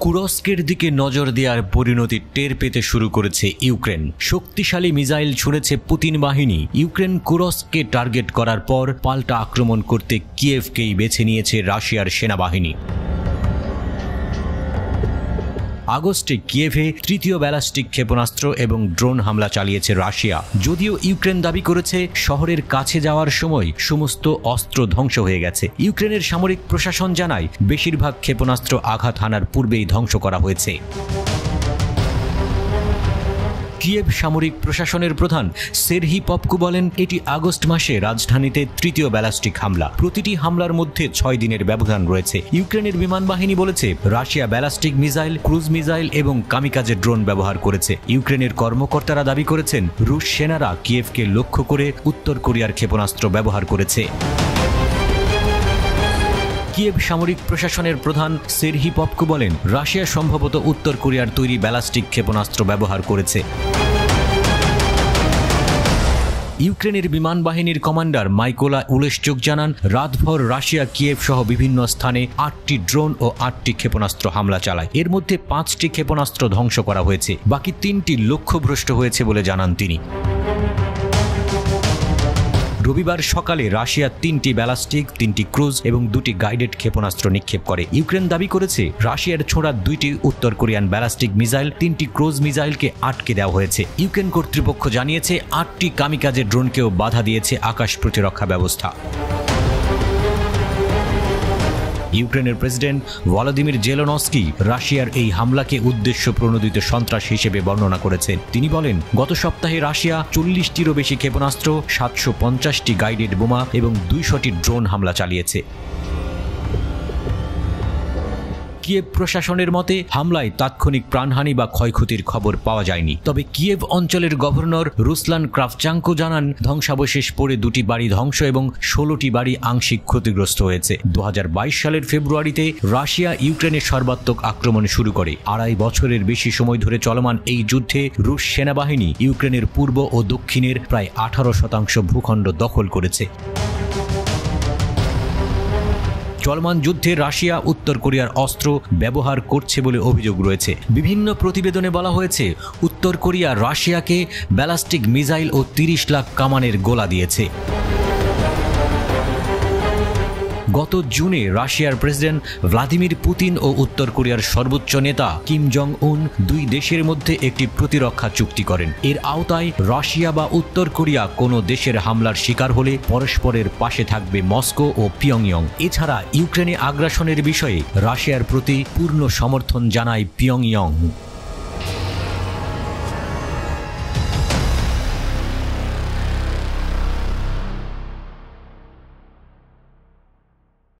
কুরস্কের দিকে নজর দেওয়ার পরিণতি টের পেতে শুরু করেছে ইউক্রেন। শক্তিশালী মিসাইল ছুড়েছে পুতিন বাহিনী। ইউক্রেন কুরস্ককে টার্গেট করার পর পাল্টা আক্রমণ করতে কিয়েভকেই বেছে নিয়েছে রাশিয়ার সেনাবাহিনী। আগস্টে কিয়েভে তৃতীয় ব্যালিস্টিক ক্ষেপণাস্ত্র এবং ড্রোন হামলা চালিয়েছে রাশিয়া। যদিও ইউক্রেন দাবি করেছে শহরের কাছে যাওয়ার সময় সমস্ত অস্ত্র ধ্বংস হয়ে গেছে। ইউক্রেনের সামরিক প্রশাসন জানায় বেশিরভাগ ক্ষেপণাস্ত্র আঘাত হানার পূর্বেই ধ্বংস করা হয়েছে। কিয়েভ সামরিক প্রশাসনের প্রধান সেরহি পপকো বলেন, এটি আগস্ট মাসে রাজধানীতে তৃতীয় ব্যালিস্টিক হামলা। প্রতিটি হামলার মধ্যে 6 দিনের ব্যবধান রয়েছে। ইউক্রেনের বিমান বাহিনী বলেছে Russia ballistic missile, cruise missile এবং কামিকাজে ড্রোন ব্যবহার করেছে। ইউক্রেনের কর্মকর্তারা দাবি করেছেন রুশ সেনারা কিয়েভকে লক্ষ্য করে উত্তর কোরিয়ার ক্ষেপণাস্ত্র ব্যবহার করেছে। কিয়েভ সামরিক প্রশাসনের প্রধান সেরহি পপকো বলেন, রাশিয়া সম্ভবত উত্তর কোরিয়ার তৈরি ব্যালিস্টিক ক্ষেপণাস্ত্র ব্যবহার করেছে। ইউক্রেনের বিমান বাহিনীর কমান্ডার মাইকোলা উলেশচুক জানান, রাতভর রাশিয়া কিয়েভ সহ বিভিন্ন স্থানে 8টি ড্রোন ও 8টি ক্ষেপণাস্ত্র হামলা চালায়। এর মধ্যে 5টি ক্ষেপণাস্ত্র ধ্বংস করা হয়েছে, বাকি 3টি লক্ষ্যভ্রষ্ট হয়েছে বলে জানান তিনি। রবিবার সকালে রাশিয়া 3টি ব্যালিস্টিক, 3টি ক্রুজ এবং 2টি গাইডেড ক্ষেপণাস্ত্র নিক্ষেপ করে। ইউক্রেন দাবি করেছে রাশিয়ার ছোড়া 2টি উত্তর কোরিয়ান ব্যালিস্টিক মিসাইল, 3টি ক্রুজ মিসাইলকে আটকে দেওয়া হয়েছে। ইউক্রেন কর্তৃপক্ষ জানিয়েছে 8টি কামিকাজে ড্রোনকেও বাধা দিয়েছে আকাশ প্রতিরক্ষা ব্যবস্থা। ইউক্রেনের প্রেসিডেন্ট ভলোদিমির জেলেনস্কি রাশিয়ার এই হামলাকে উদ্দেশ্য প্রণোদিত সন্ত্রাস হিসেবে বর্ণনা করেছেন। তিনি বলেন, গত সপ্তাহে রাশিয়া 40টিরও বেশি ক্ষেপণাস্ত্র, 750টি গাইডেড বোমা এবং 200টি ড্রোন হামলা চালিয়েছে। কিয়েভ প্রশাসনের মতে হামলায় তাৎক্ষণিক প্রাণহানি বা ক্ষয়ক্ষতির খবর পাওয়া যায়নি। তবে কিয়েভ অঞ্চলের গভর্নর রুসলান ক্রাভচাঙ্কো জানান, ধ্বংসাবশেষ পড়ে 2টি বাড়ি ধ্বংস এবং 16টি বাড়ি আংশিক ক্ষতিগ্রস্ত হয়েছে। 2022 সালের ফেব্রুয়ারিতে রাশিয়া ইউক্রেনের সর্বাত্মক আক্রমণ শুরু করে। 2.5 বছরের বেশি সময় ধরে চলমান এই যুদ্ধে রুশ সেনাবাহিনী ইউক্রেনের পূর্ব ও দক্ষিণের প্রায় 18% ভূখণ্ড দখল করেছে। চলমান যুদ্ধে রাশিয়া উত্তর কোরিয়ার অস্ত্র ব্যবহার করছে বলে অভিযোগ রয়েছে। বিভিন্ন প্রতিবেদনে বলা হয়েছে উত্তর কোরিয়া রাশিয়াকে ব্যালিস্টিক মিসাইল ও 30 লাখ কামানের গোলা দিয়েছে। গত জুনে রাশিয়ার প্রেসিডেন্ট ভ্লাদিমির পুতিন ও উত্তর কোরিয়ার সর্বোচ্চ নেতা কিম জং উন 2 দেশের মধ্যে একটি প্রতিরক্ষা চুক্তি করেন। এর আওতায় রাশিয়া বা উত্তর কোরিয়া কোনো দেশের হামলার শিকার হলে পরস্পরের পাশে থাকবে মস্কো ও পিয়ংইয়ং। এছাড়া ইউক্রেনে আগ্রাসনের বিষয়ে রাশিয়ার প্রতি পূর্ণ সমর্থন জানায় পিয়ংইয়ং।